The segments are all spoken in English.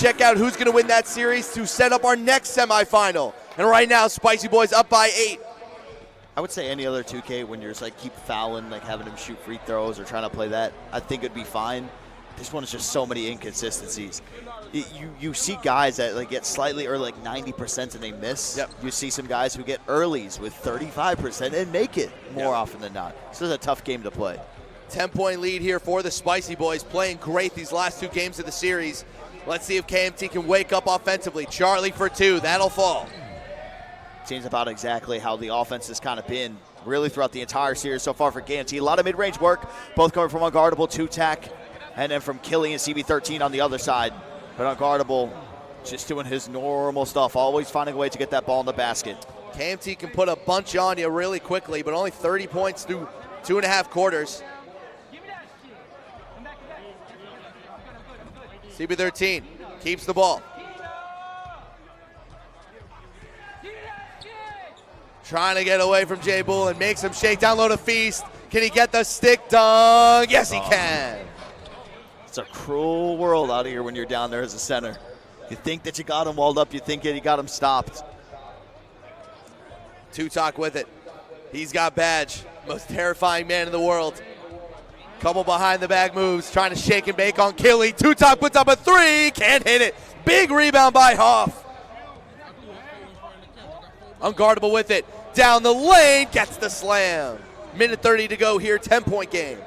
check out who's going to win that series to set up our next semifinal. And right now, Spicy Boys up by 8. I would say any other 2K when you're just like keep fouling, like having him shoot free throws or trying to play that, I think it'd be fine. This one is just so many inconsistencies. You see guys that like get slightly or like 90% and they miss. Yep. You see some guys who get earlies with 35% and make it more often than not. This is a tough game to play. 10-point lead here for the Spicy Boys, playing great these last 2 games of the series. Let's see if KMT can wake up offensively. Charlie for 2, that'll fall. Seems about exactly how the offense has kind of been really throughout the entire series so far for KMT. A lot of mid-range work, both coming from Unguardable, 2-tack, and then from Killy and CB13 on the other side. But Unguardable just doing his normal stuff, always finding a way to get that ball in the basket. KMT can put a bunch on you really quickly, but only 30 points through 2.5 quarters. CB13 keeps the ball. Trying to get away from Jay Bull and makes him shake down low to Feast. Can he get the stick dunk? Yes, he can. It's a cruel world out here when you're down there as a center. You think that you got him walled up. You think that you got him stopped. Two-talk with it. He's got Badge, most terrifying man in the world. Couple behind the back moves, trying to shake and bake on Killy. Two-talk puts up a 3, can't hit it. Big rebound by Hoff. Unguardable with it. Down the lane, gets the slam. Minute 30 to go here, 10-point game.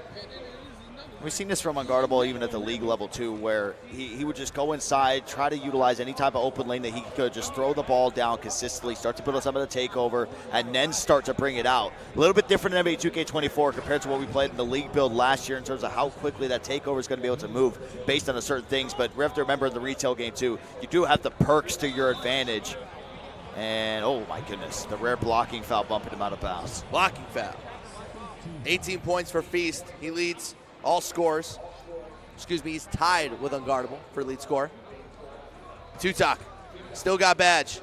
We've seen this from Unguardable even at the league level too, where he would just go inside, try to utilize any type of open lane that he could, just throw the ball down consistently, start to build up some of the takeover, and then start to bring it out. A little bit different in NBA 2K24 compared to what we played in the league build last year in terms of how quickly that takeover is going to be able to move based on certain things. But we have to remember in the retail game too, you do have the perks to your advantage. And, oh my goodness, the rare blocking foul bumping him out of bounds. Blocking foul. 18 points for Feast. He leads all scores. Excuse me, he's tied with Unguardable for lead score. Two-talk. Still got Badge.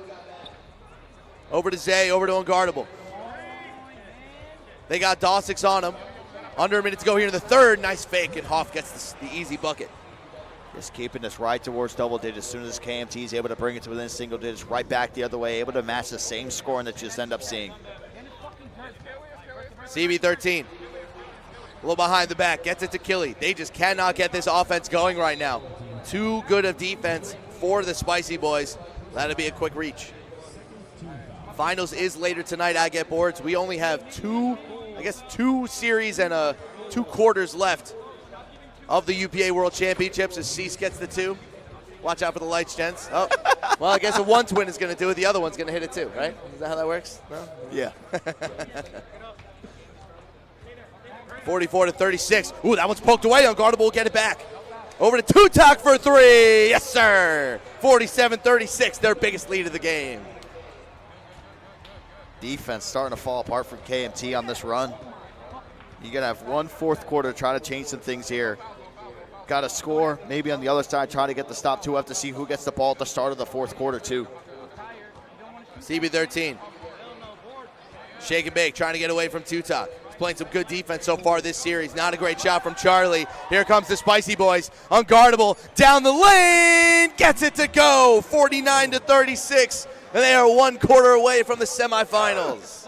Over to Zay, over to Unguardable. They got Dawsix on him. Under a minute to go here in the third. Nice fake, and Hoff gets the easy bucket. Just keeping this right towards double digits. As soon as KMT is able to bring it to within single digits, right back the other way, able to match the same scoring that you just end up seeing. CB13, a little behind the back, gets it to Killy. They just cannot get this offense going right now. Too good of defense for the Spicy Boys. That'll be a quick reach. Finals is later tonight. I get boards. We only have two series and 2 quarters left of the UPA World Championships as Cease gets the 2. Watch out for the lights, gents. Oh, well, I guess the one twin is going to do it. The other one's going to hit it too, right? Is that how that works? No? Yeah. 44-36. Ooh, that one's poked away. Unguardable will get it back. Over to Two-talk for 3. Yes, sir. 47-36, their biggest lead of the game. Defense starting to fall apart for KMT on this run. You're going to have 1 fourth quarter trying to change some things here. Got to score. Maybe on the other side, trying to get the stop, too. Have to see who gets the ball at the start of the 4th quarter, too. CB13. Shake and bake, trying to get away from Two-talk. He's playing some good defense so far this series. Not a great shot from Charlie. Here comes the Spicy Boys. Unguardable. Down the lane. Gets it to go. 49-36. And they are 1 quarter away from the semifinals.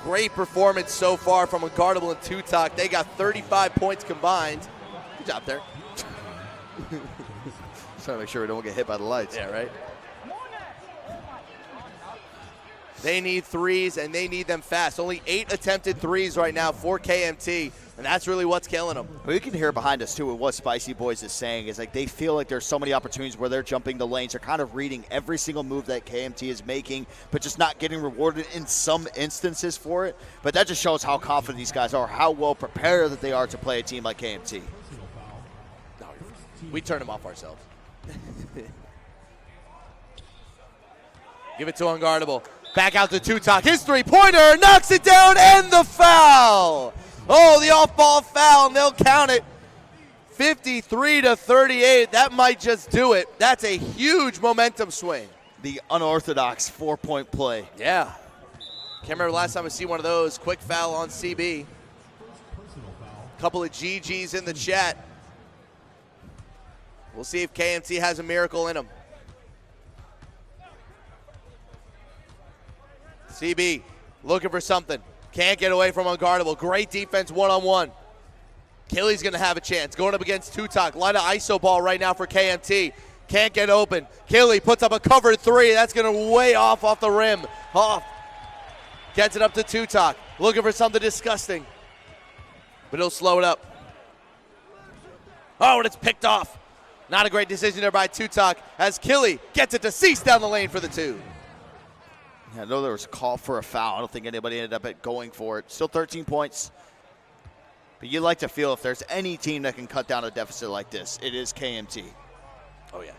Great performance so far from Unguardable and Two-talk. They got 35 points combined. Good job there. Just trying to make sure we don't get hit by the lights. Yeah, right? They need threes, and they need them fast. Only 8 attempted threes right now for KMT, and that's really what's killing them. Well, you can hear behind us, too, with what Spicy Boys is saying. Is like they feel like there's so many opportunities where they're jumping the lanes. They're kind of reading every single move that KMT is making, but just not getting rewarded in some instances for it. But that just shows how confident these guys are, how well prepared that they are to play a team like KMT. No, we turn them off ourselves. Give it to Unguardable. Back out to Two-talk. His three-pointer knocks it down, and the foul. Oh, the off-ball foul, and they'll count it. 53-38. That might just do it. That's a huge momentum swing. The unorthodox 4-point play. Yeah. Can't remember last time I see one of those. Quick foul on CB. Couple of GGs in the chat. We'll see if KMT has a miracle in him. CB looking for something. Can't get away from Unguardable. Great defense one-on-one. Killy's going to have a chance. Going up against Tutok. Line of ISO ball right now for KMT. Can't get open. Killy puts up a covered three. That's going to way off the rim. Off. Gets it up to Tutok. Looking for something disgusting. But he'll slow it up. Oh, and it's picked off. Not a great decision there by Tutok as Killy gets it to Cease down the lane for the two. Yeah, I know there was a call for a foul. I don't think anybody ended up going for it. Still 13 points. But you like to feel if there's any team that can cut down a deficit like this, it is KMT. Oh, yeah.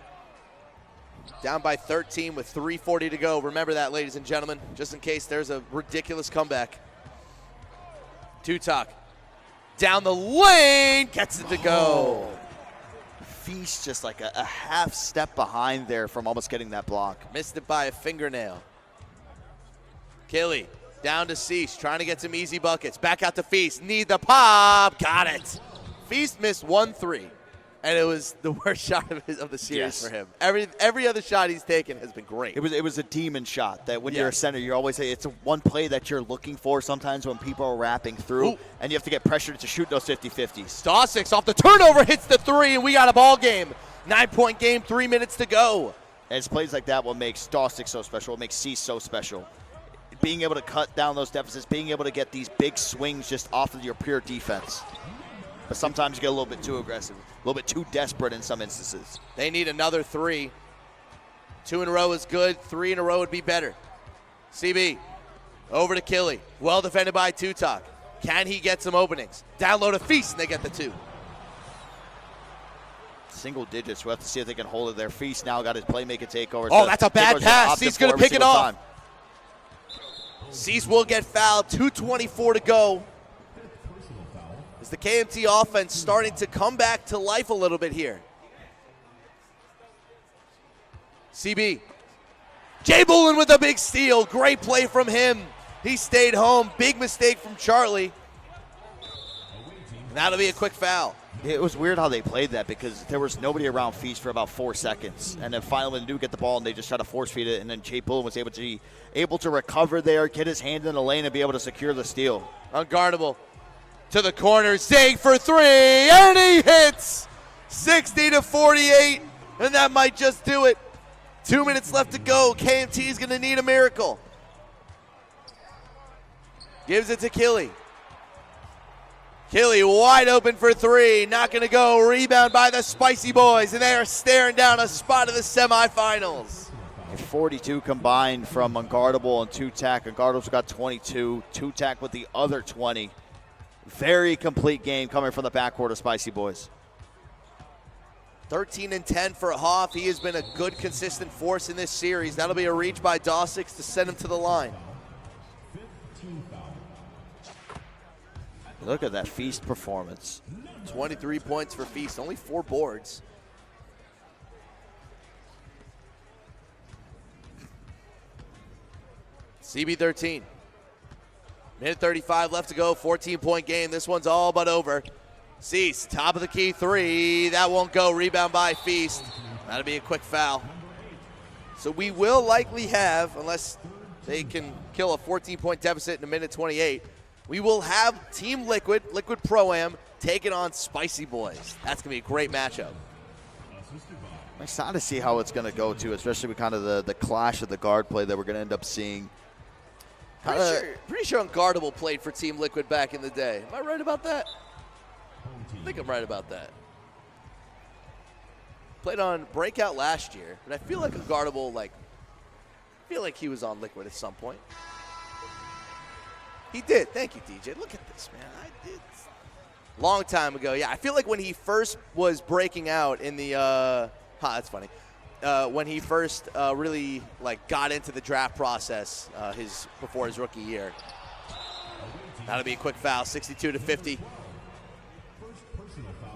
Down by 13 with 3:40 to go. Remember that, ladies and gentlemen, just in case there's a ridiculous comeback. Tutok down the lane, gets it to go. Feast just like a half step behind there from almost getting that block. Missed it by a fingernail. Killy down to Cease, trying to get some easy buckets. Back out to Feast, need the pop, got it. Feast missed 1-3, and it was the worst shot of the series for him. Every other shot he's taken has been great. It was a demon shot that when you're a center, you always say it's a one play that you're looking for sometimes when people are wrapping through, and you have to get pressured to shoot those 50-50s. Stosix off the turnover hits the three, and we got a ball game. 9-point game, 3 minutes to go. And it's plays like that what makes Stosix so special, what makes Cease so special. Being able to cut down those deficits, being able to get these big swings just off of your pure defense. But sometimes you get a little bit too aggressive, a little bit too desperate in some instances. They need another three. 2 in a row is good. 3 in a row would be better. CB over to Killy. Well defended by Tutok. Can he get some openings? Down low to Feast, and they get the 2. Single digits. We'll have to see if they can hold it there. Feast now got his playmaker takeover. Oh, that's a bad pass. Cease going to pick it off. Cease will get fouled. 2:24 to go. As the KMT offense starting to come back to life a little bit here. CB. Jay Bullen with a big steal. Great play from him. He stayed home. Big mistake from Charlie. And that'll be a quick foul. It was weird how they played that because there was nobody around Feast for about 4 seconds. And then finally when they do get the ball and they just try to force feed it, and then Jay Bullen was able to recover there, get his hand in the lane, and be able to secure the steal. Unguardable. To the corner, Zig for 3, and he hits! 60-48, and that might just do it. 2 minutes left to go. KMT is going to need a miracle. Gives it to Killy. Killy wide open for 3, not going to go. Rebound by the Spicy Boys, and they are staring down a spot in the semifinals. 42 combined from Unguardable and Tutak. Unguardable's got 22. Tutak with the other 20. Very complete game coming from the backcourt of Spicy Boys. 13-10 for Hoff. He has been a good, consistent force in this series. That'll be a reach by Dawsix to send him to the line. Look at that Feast performance. 23 points for Feast, only 4 boards. CB13. Minute 35 left to go, 14-point game. This one's all but over. Cease, top of the key 3. That won't go. Rebound by Feast. That'll be a quick foul. So we will likely have, unless they can kill a 14-point deficit in a minute 28, we will have Team Liquid Pro-Am, taking on Spicy Boys. That's going to be a great matchup. I'm excited to see how it's going to go, too, especially with kind of the clash of the guard play that we're going to end up seeing. Pretty sure Unguardable played for Team Liquid back in the day. Am I right about that? I think I'm right about that. Played on Breakout last year, but I feel like Unguardable, I feel like he was on Liquid at some point. He did. Thank you, DJ. Look at this, man. I did. Long time ago. Yeah, I feel like when he first was breaking out in the that's funny. When he first really got into the draft process before his rookie year. That'll be a quick foul. 62-50.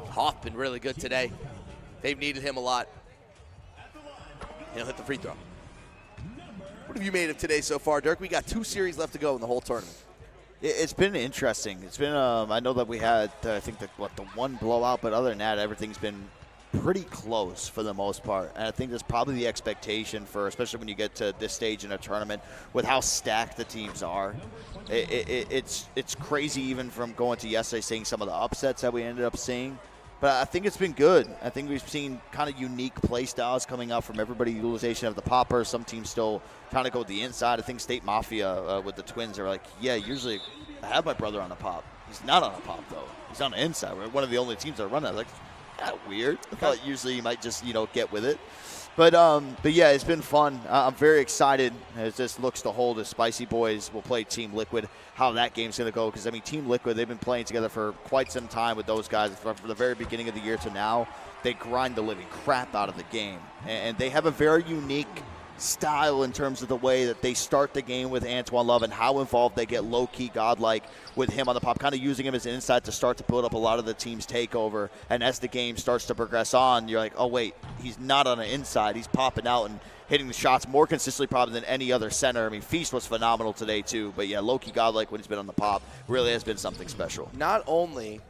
Hoff been really good today. They've needed him a lot. He'll hit the free throw. What have you made of today so far, Dirk? We got 2 series left to go in the whole tournament. It's been interesting. It's been I know that we had I think the one blowout, but other than that, everything's been pretty close for the most part. And I think that's probably the expectation for, especially when you get to this stage in a tournament with how stacked the teams are. It's crazy even from going to yesterday, seeing some of the upsets that we ended up seeing. But I think it's been good. I think we've seen kind of unique play styles coming out from everybody, utilization of the popper. Some teams still trying to go the inside. I think State Mafia with the Twins are like, yeah, usually I have my brother on a pop. He's not on a pop, though. He's on the inside. We're one of the only teams that run that. Like, kind of weird. I thought usually you might just, get with it. But yeah, it's been fun. I'm very excited as this looks to hold as Spicy Boys will play Team Liquid, how that game's going to go. Because, Team Liquid, they've been playing together for quite some time with those guys. From the very beginning of the year to now, they grind the living crap out of the game. And they have a very unique style in terms of the way that they start the game with Antoine Love and how involved they get low-key godlike with him on the pop, kind of using him as an inside to start to build up a lot of the team's takeover. And as the game starts to progress on, you're like, oh, wait, he's not on the inside. He's popping out and hitting the shots more consistently probably than any other center. Feast was phenomenal today too. But, yeah, low-key godlike when he's been on the pop really has been something special. Not only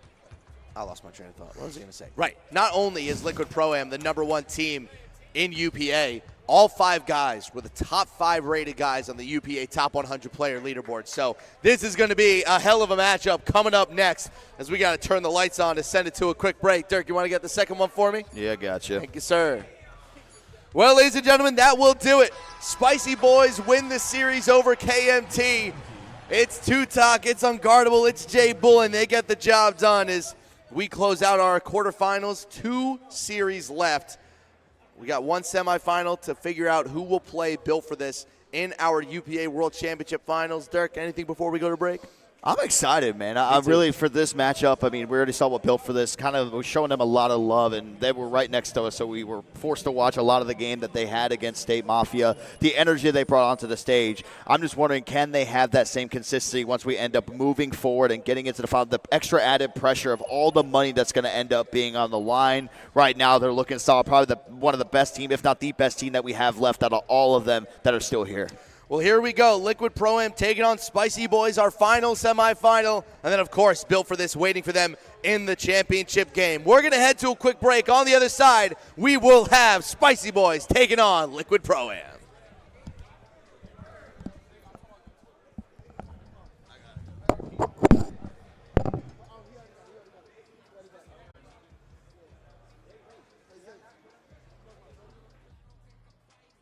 – I lost my train of thought. What was I going to say? Right. Not only is Liquid Pro-Am the #1 team in UPA, all 5 guys were the top 5 rated guys on the UPA top 100 player leaderboard. So this is going to be a hell of a matchup coming up next as we got to turn the lights on to send it to a quick break. Dirk, you want to get the second one for me? Yeah, gotcha. Thank you, sir. Well, ladies and gentlemen, that will do it. Spicy Boys win the series over KMT. It's Tutok, it's Unguardable, it's Jay Bull, and they get the job done as we close out our quarterfinals. 2 series left. We got 1 semifinal to figure out who will play Built for This in our UPA World Championship Finals. Dirk, anything before we go to break? I'm excited, man. I'm really, for this matchup, we already saw what Built for This, kind of was showing them a lot of love, and they were right next to us, so we were forced to watch a lot of the game that they had against State Mafia, the energy they brought onto the stage. I'm just wondering, can they have that same consistency once we end up moving forward and getting into the final, the extra added pressure of all the money that's going to end up being on the line. Right now, they're looking solid, probably one of the best team, if not the best team that we have left out of all of them that are still here. Well, here we go. Liquid Pro-Am taking on Spicy Boys, our final semifinal. And then, of course, Built for This waiting for them in the championship game. We're going to head to a quick break. On the other side, we will have Spicy Boys taking on Liquid Pro-Am.